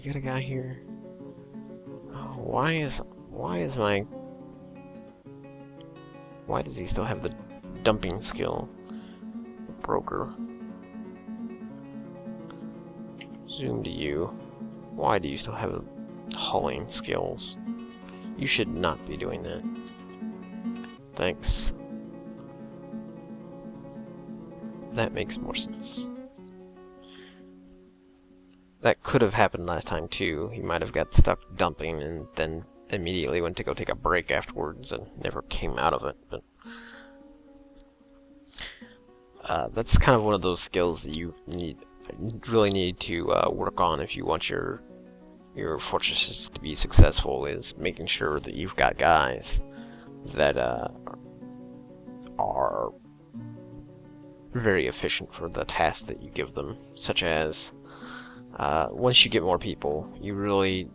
got a guy here. Oh, why does he still have the dumping skill? Broker. Zoom to you. Why do you still have hauling skills? You should not be doing that. Thanks. That makes more sense. That could have happened last time too. He might have got stuck dumping and then immediately went to go take a break afterwards and never came out of it. But that's kind of one of those skills that you really need to work on if you want your fortresses to be successful, is making sure that you've got guys that are very efficient for the tasks that you give them, such as once you get more people, you really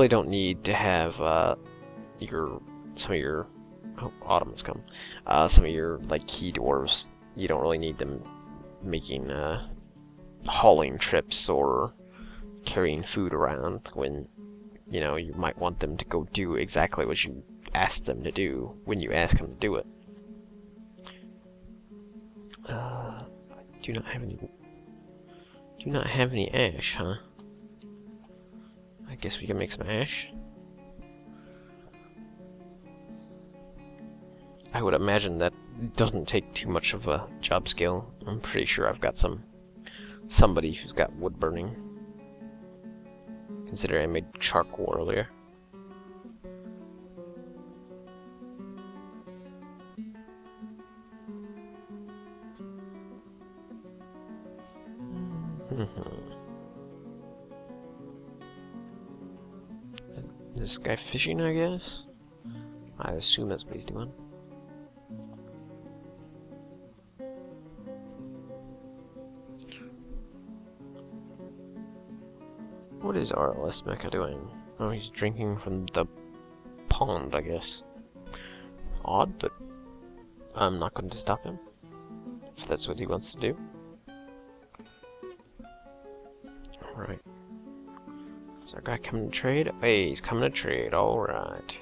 don't need to have some of your autumn has come. Some of your like key dwarves. You don't really need them making hauling trips or carrying food around when you might want them to go do exactly what you asked them to do when you ask them to do it. I do not have any ash, huh? I guess we can make some ash. I would imagine that doesn't take too much of a job skill. I'm pretty sure I've got somebody who's got wood burning. Considering I made charcoal earlier. This guy fishing, I guess? I assume that's what he's doing. What is RLS Mecha doing? Oh, he's drinking from the pond, I guess. Odd, but I'm not going to stop him if that's what he wants to do. Alright. Is our guy coming to trade? Hey, he's coming to trade, alright.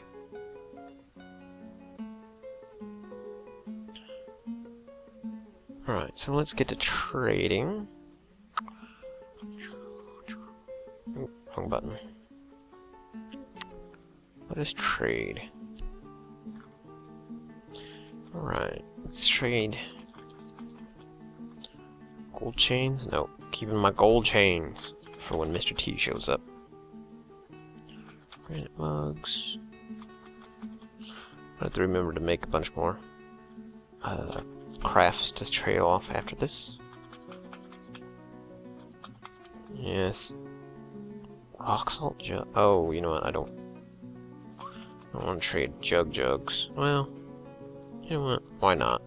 Alright, so let's get to trading. Ooh, wrong button. Let us trade. Alright, let's trade. Gold chains? Nope. Keeping my gold chains for when Mr. T shows up. Granite mugs. I have to remember to make a bunch more crafts to trade off after this. Yes. Rock salt jug. Oh, you know what? I don't want to trade jugs. Well, you know what? Why not?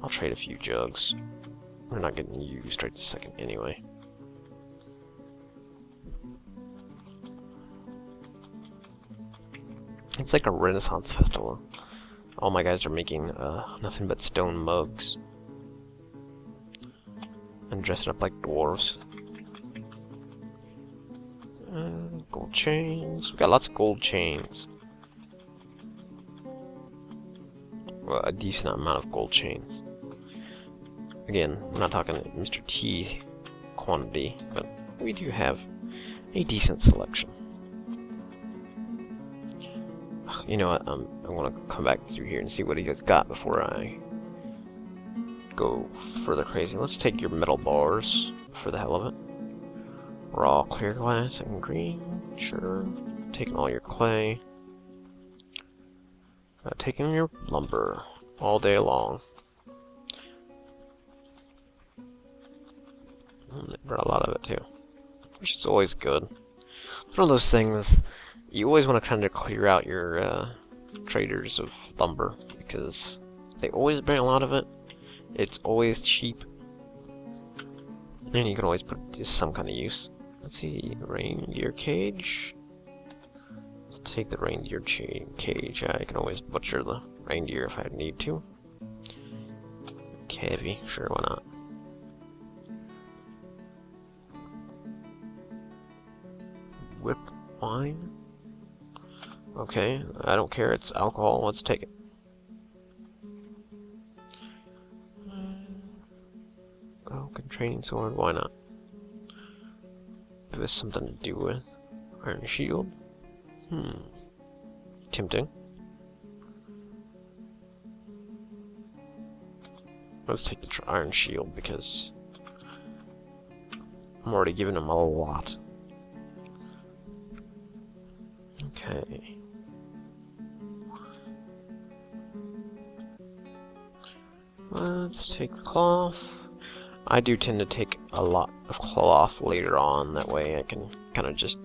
I'll trade a few jugs. We're not getting used right this second anyway. It's like a Renaissance festival. All my guys are making nothing but stone mugs. And dressing up like dwarves. Gold chains. We got lots of gold chains. Well, a decent amount of gold chains. Again, we're not talking Mr. T quantity, but we do have a decent selection. You know what, I'm gonna come back through here and see what he has got before I go further crazy. Let's take your metal bars for the hell of it. Raw clear glass and green, sure. Taking all your clay. Taking your lumber all day long. They brought a lot of it too, which is always good. It's one of those things, you always want to kind of clear out your traders of lumber, because they always bring a lot of it. It's always cheap, and you can always put it to some kind of use. Let's see, reindeer cage. Let's take the reindeer cage. I can always butcher the reindeer if I need to. Heavy, sure, why not? whip wine. Okay, I don't care, it's alcohol, let's take it. Oak and training sword, why not? Give this something to do with. Iron shield? Tempting. Let's take the iron shield because I'm already giving him a lot. Okay. Let's take the cloth. I do tend to take a lot of cloth later on, that way I can kind of just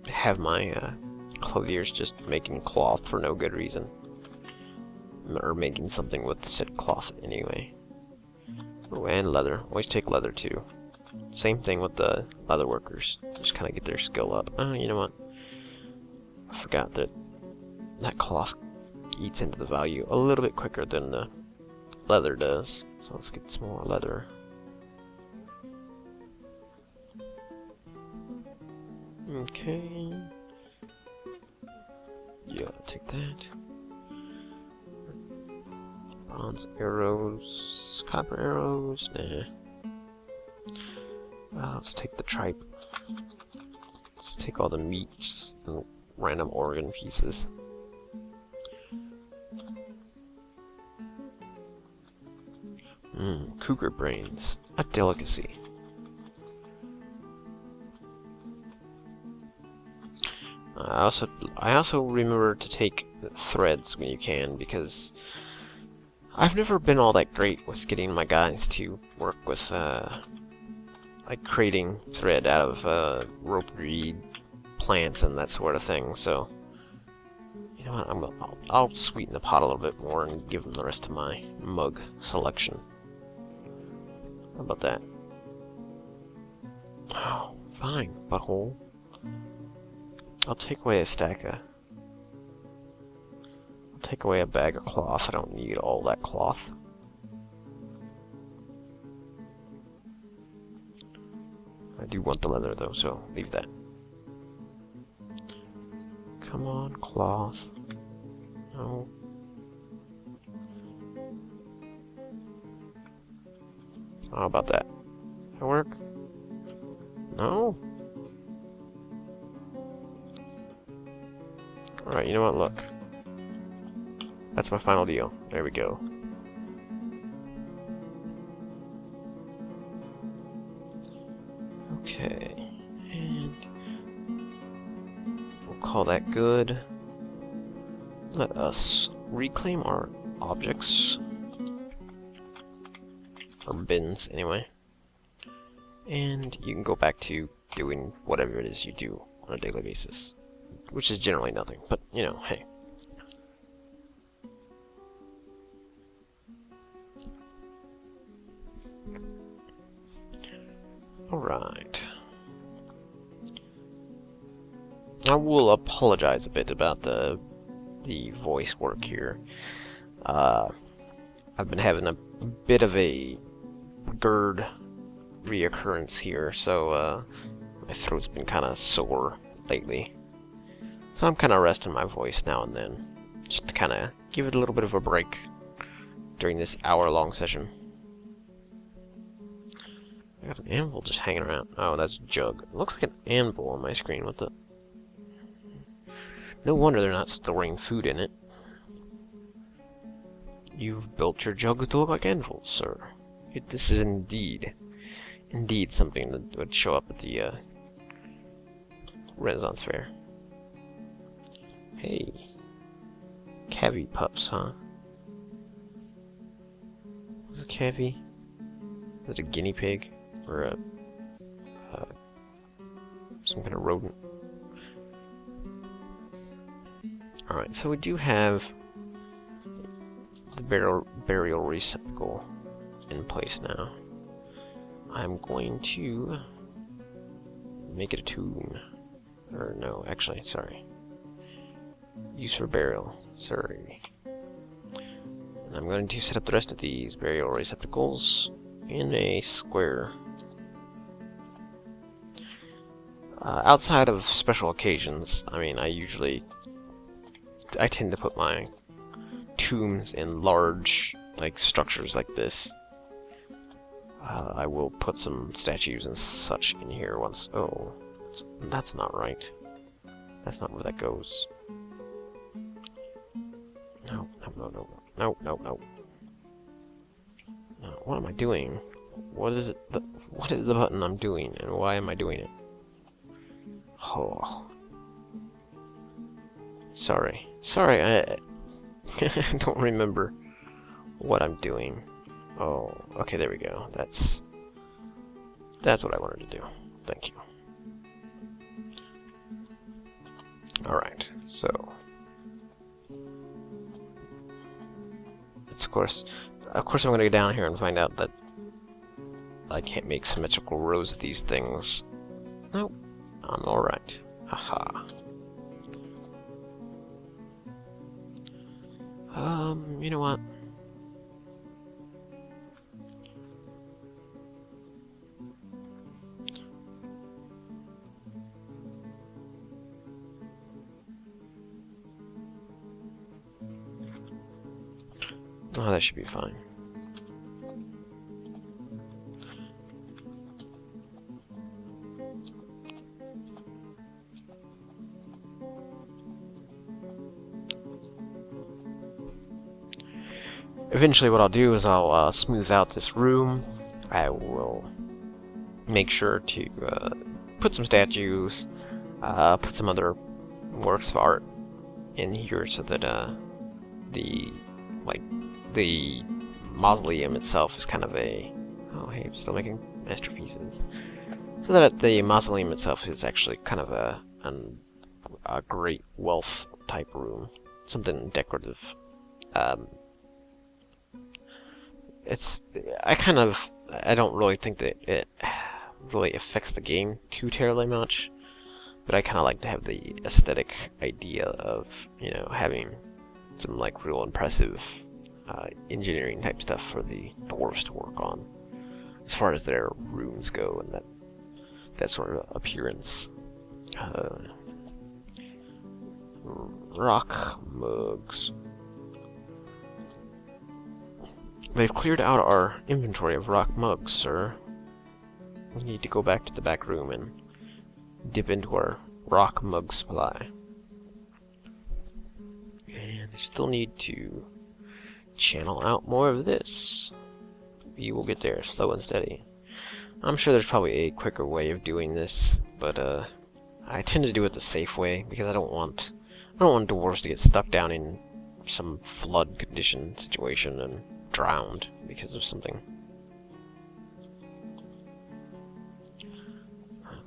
have my clothiers just making cloth for no good reason. Or making something with said cloth anyway. Oh, and leather. Always take leather too. Same thing with the leather workers. Just kind of get their skill up. Oh, you know what? I forgot that that cloth eats into the value a little bit quicker than the leather does. So let's get some more leather. Okay. Yeah, I'll take that. Bronze arrows, copper arrows, nah. Let's take the tripe. Let's take all the meats and random organ pieces. Cougar brains, a delicacy. I also remember to take threads when you can, because I've never been all that great with getting my guys to work with like creating thread out of rope reed plants and that sort of thing. So you know what, I'll sweeten the pot a little bit more and give them the rest of my mug selection. How about that? Oh, fine, butthole. I'll take away a stack of... I'll take away a bag of cloth. I don't need all that cloth. I do want the leather though, so leave that. Come on, cloth. No. How about that? That work? No? Alright, you know what? Look. That's my final deal. There we go. Okay. And we'll call that good. Let us reclaim our objects. Or bins, anyway. And you can go back to doing whatever it is you do on a daily basis. Which is generally nothing, but, you know, hey. Alright. I will apologize a bit about the voice work here. I've been having a bit of a GERD reoccurrence here, so my throat's been kind of sore lately. So I'm kind of resting my voice now and then, just to kind of give it a little bit of a break during this hour-long session. I got an anvil just hanging around. Oh, that's a jug. It looks like an anvil on my screen. What the? No wonder they're not storing food in it. You've built your jugs to look like anvils, sir. This is indeed something that would show up at the Renaissance Fair. Hey, Cavy pups, huh? What's a Cavy? Is it a guinea pig? Or a some kind of rodent? Alright, so we do have the burial receptacle in place now. I'm going to make it a tomb. Or no, actually, sorry. Use for burial. Sorry. And I'm going to set up the rest of these burial receptacles in a square. Outside of special occasions, I mean, I tend to put my tombs in large, like, structures like this. I will put some statues and such in here once. Oh, that's not right. That's not where that goes. No, no, no, no, no, no, no. No, what am I doing? What is it? What is the button I'm doing, and why am I doing it? Oh. Sorry. Sorry, I don't remember what I'm doing. Oh, okay, there we go. That's what I wanted to do. Thank you. Alright, so... Of course I'm gonna go down here and find out that I can't make symmetrical rows of these things. Nope. I'm alright. Haha. You know what? Oh, that should be fine. Eventually what I'll do is I'll smooth out this room. I will make sure to put some statues, put some other works of art in here so that the mausoleum itself is kind of a... Oh hey, I'm still making masterpieces. So that the mausoleum itself is actually kind of a great wealth type room. Something decorative. I don't really think that it really affects the game too terribly much, but I kind of like to have the aesthetic idea of, you know, having some like real impressive engineering type stuff for the dwarves to work on, as far as their rooms go and that sort of appearance. Rock mugs. They've cleared out our inventory of rock mugs, sir. We need to go back to the back room and dip into our rock mug supply. And I still need to channel out more of this. We will get there, slow and steady. I'm sure there's probably a quicker way of doing this, but I tend to do it the safe way because I don't want dwarves to get stuck down in some flood condition situation and drowned because of something.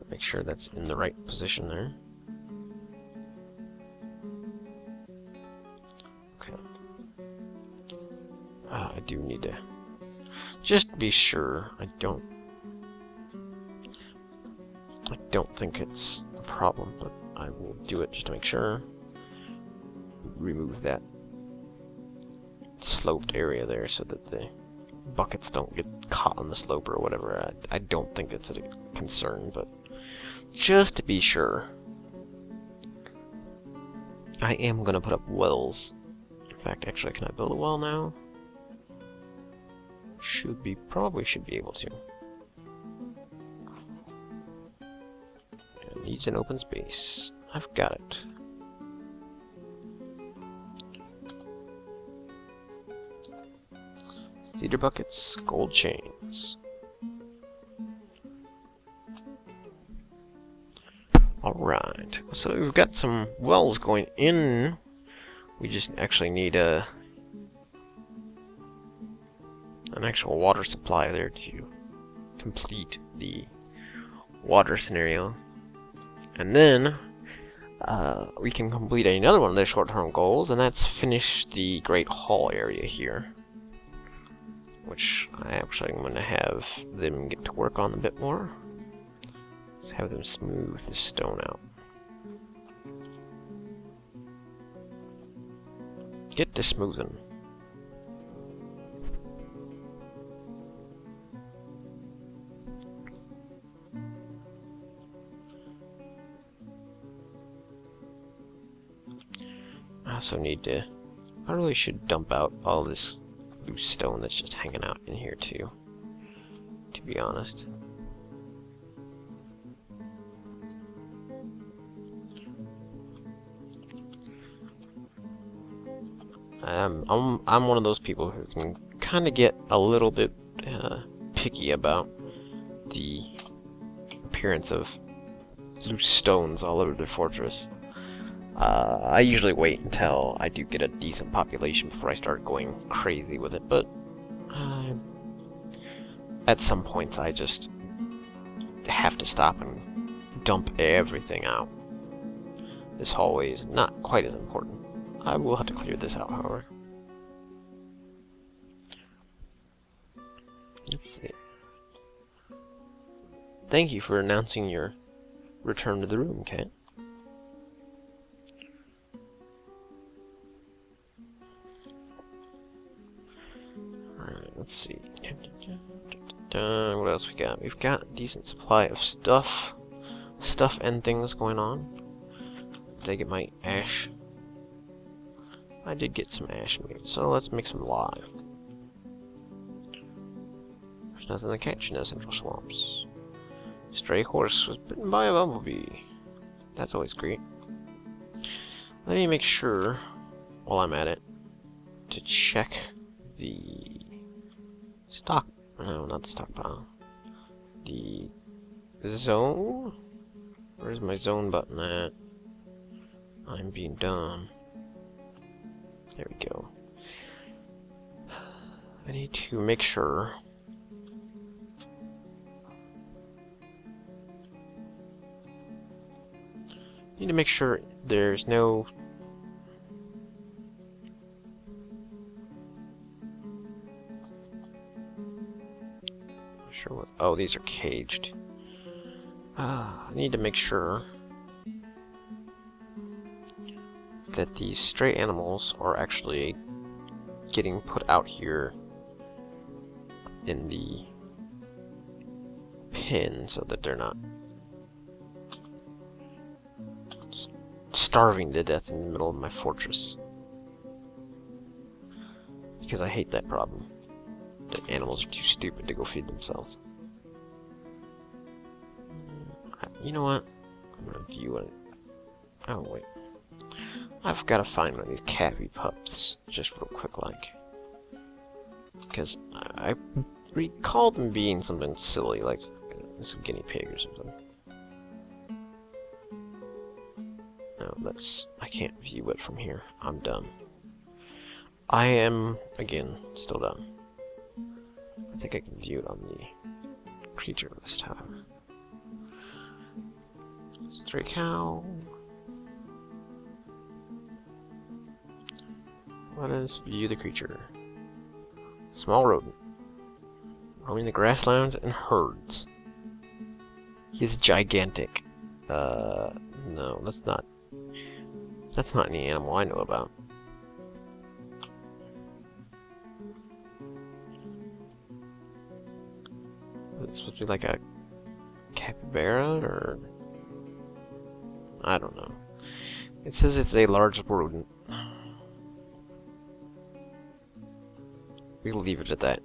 Make sure that's in the right position there. Okay. I do need to just be sure I don't think it's a problem, but I will do it just to make sure. Remove that sloped area there so that the buckets don't get caught on the slope or whatever. I don't think it's a concern, but just to be sure, I am gonna put up wells. In fact, actually, can I build a well now? Probably should be able to. It needs an open space. I've got it. Cedar buckets, gold chains. Alright, so we've got some wells going in. We just actually need an actual water supply there to complete the water scenario. And then we can complete another one of the short-term goals, and that's finish the Great Hall area here, which I actually am going to have them get to work on a bit more. Let's have them smooth the stone out. Get to smoothing. I also need to... I really should dump out all this loose stone that's just hanging out in here too, to be honest. I'm one of those people who can kind of get a little bit picky about the appearance of loose stones all over the fortress. I usually wait until I do get a decent population before I start going crazy with it, but at some points I just have to stop and dump everything out. This hallway is not quite as important. I will have to clear this out, however. Let's see. Thank you for announcing your return to the room, Cat. Alright, let's see. What else we got? We've got a decent supply of stuff and things going on. Did I get my ash? I did get some ash meat, so let's make some lye. There's nothing to catch in the central swamps. Stray horse was bitten by a bumblebee. That's always great. Let me make sure, while I'm at it, to check the stock. No, not the stockpile. The zone? Where's my zone button at? I'm being dumb. There we go. I need to make sure there's no sure what. Oh, these are caged. I need to make sure that these stray animals are actually getting put out here in the pen so that they're not starving to death in the middle of my fortress. Because I hate that problem. The animals are too stupid to go feed themselves. You know what? I'm gonna view it. Oh, wait. I've got to find one of these Cappy pups, just real quick, like. Because I recall them being something silly, like some guinea pig or something. No, I can't view it from here. I'm done. I am, again, still done. I think I can view it on the creature list, however. Stray cow. Let us view the creature. Small rodent. Roaming the grasslands in herds. He's gigantic. No, that's not any animal I know about. Is it supposed to be like a capybara, or... I don't know. It says it's a large rodent. We'll leave it at that.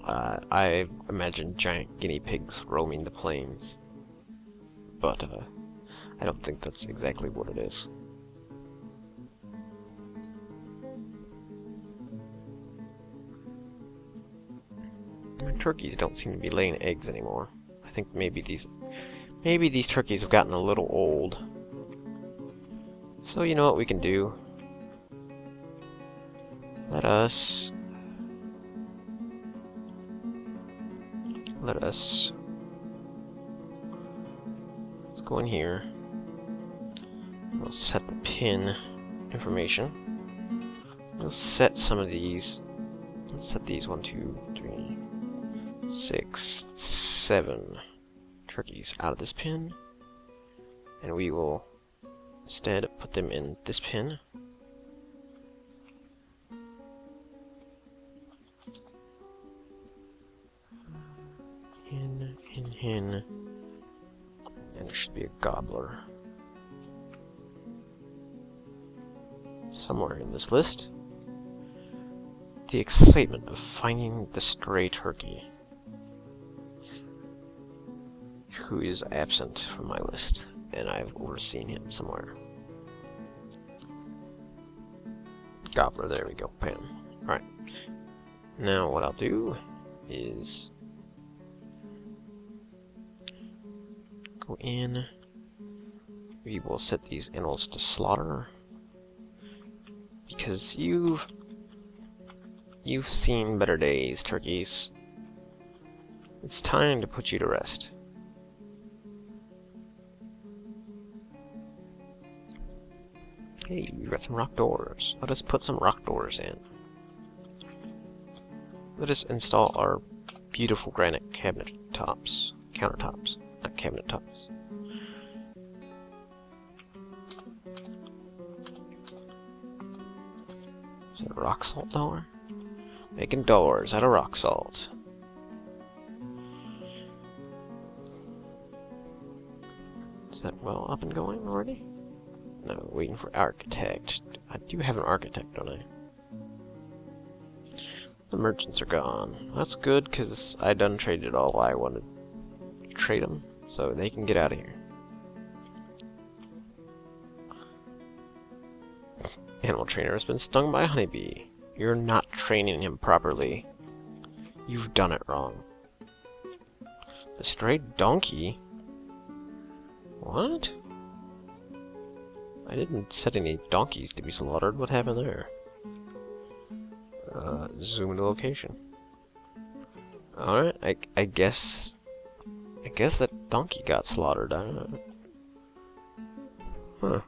I imagine giant guinea pigs roaming the plains, but I don't think that's exactly what it is. Turkeys don't seem to be laying eggs anymore. I think maybe these turkeys have gotten a little old. So you know what we can do? Let us let's go in here. We'll set the pin information. We'll set some of these. Let's set these 1, 2, 3, 6, 7 turkeys out of this pin, and we will instead put them in this pin. Hen, and there should be a gobbler. somewhere in this list. The excitement of finding the stray turkey, who is absent from my list, and I've overseen him somewhere. Gobbler, there we go, bam. Alright. Now what I'll do is go in. We will set these animals to slaughter because you've seen better days, turkeys. It's time to put you to rest. Hey, we got some rock doors. Let us put some rock doors in. Let us install our beautiful granite cabinet tops, countertops, not cabinet tops. Is that a rock salt door? Making doors out of rock salt. Is that well up and going already? No, waiting for architect. I do have an architect, don't I? The merchants are gone. That's good, because I done traded all I wanted to trade them, so they can get out of here. Animal trainer has been stung by a honeybee. You're not training him properly. You've done it wrong. The stray donkey? What? I didn't set any donkeys to be slaughtered. What happened there? Zoom into location. Alright, I guess that donkey got slaughtered. I don't know. Huh.